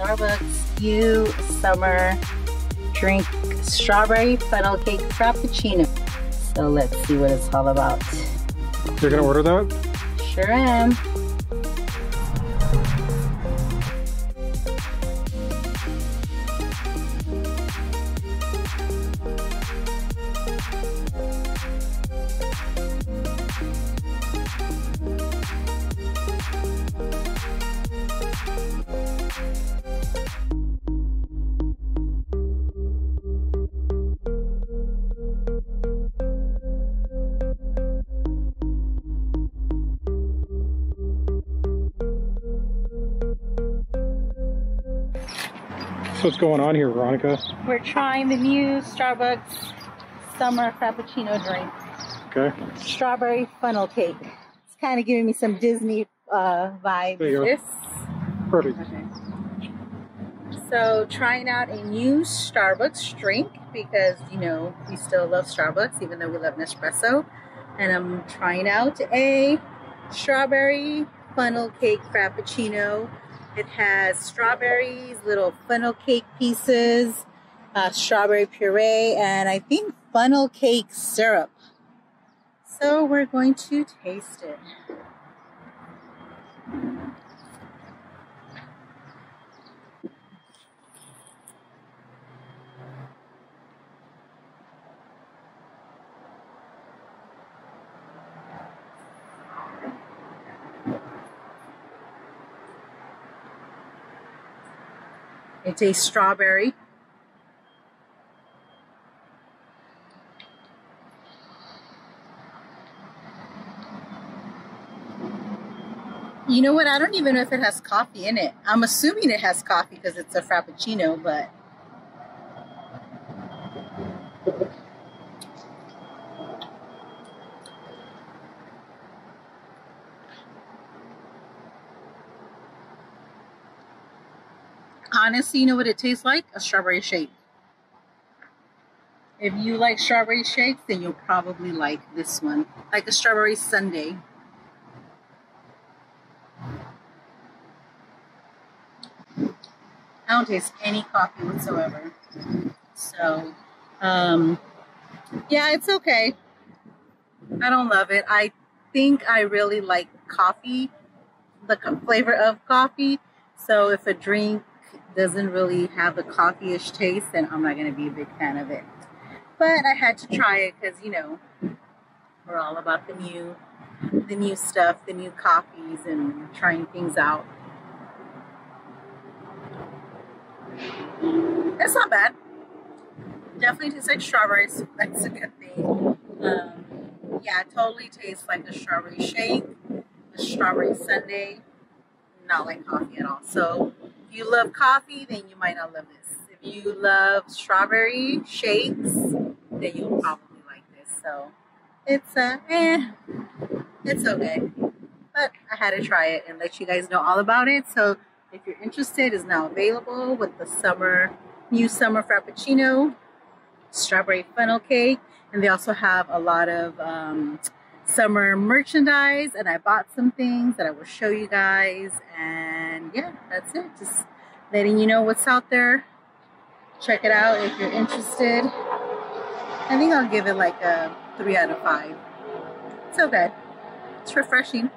Starbucks new summer drink, strawberry funnel cake frappuccino. So let's see what it's all about. You're gonna order that? Sure am. So what's going on here, Veronica? We're trying the new Starbucks summer frappuccino drink. Okay. Strawberry funnel cake. It's kind of giving me some Disney vibes. There you go. Perfect. Okay. So trying out a new Starbucks drink because, you know, we still love Starbucks even though we love Nespresso. And I'm trying out a strawberry funnel cake frappuccino. It has strawberries, little funnel cake pieces, strawberry puree, and I think funnel cake syrup. So we're going to taste it. It tastes strawberry. You know what? I don't even know if it has coffee in it. I'm assuming it has coffee because it's a frappuccino, but honestly, you know what it tastes like? A strawberry shake. If you like strawberry shakes, then you'll probably like this one. Like a strawberry sundae. I don't taste any coffee whatsoever. So, yeah, it's okay. I don't love it. I think I really like coffee, the flavor of coffee. So if a drink doesn't really have the coffee-ish taste, then I'm not going to be a big fan of it. But I had to try it because, you know, we're all about the new stuff, the new coffees, and trying things out. It's not bad. Definitely tastes like strawberries. That's a good thing. Yeah, it totally tastes like a strawberry shake, a strawberry sundae. Not like coffee at all. So if you love coffee, then you might not love this. If you love strawberry shakes, then you'll probably like this. So it's it's okay. But I had to try it and let you guys know all about it. So if you're interested, it's now available with the new summer frappuccino, strawberry funnel cake, and they also have a lot of summer merchandise, and I bought some things that I will show you guys. And yeah, that's it. Just letting you know what's out there. Check it out if you're interested. I think I'll give it like a 3 out of 5. It's okay. It's refreshing.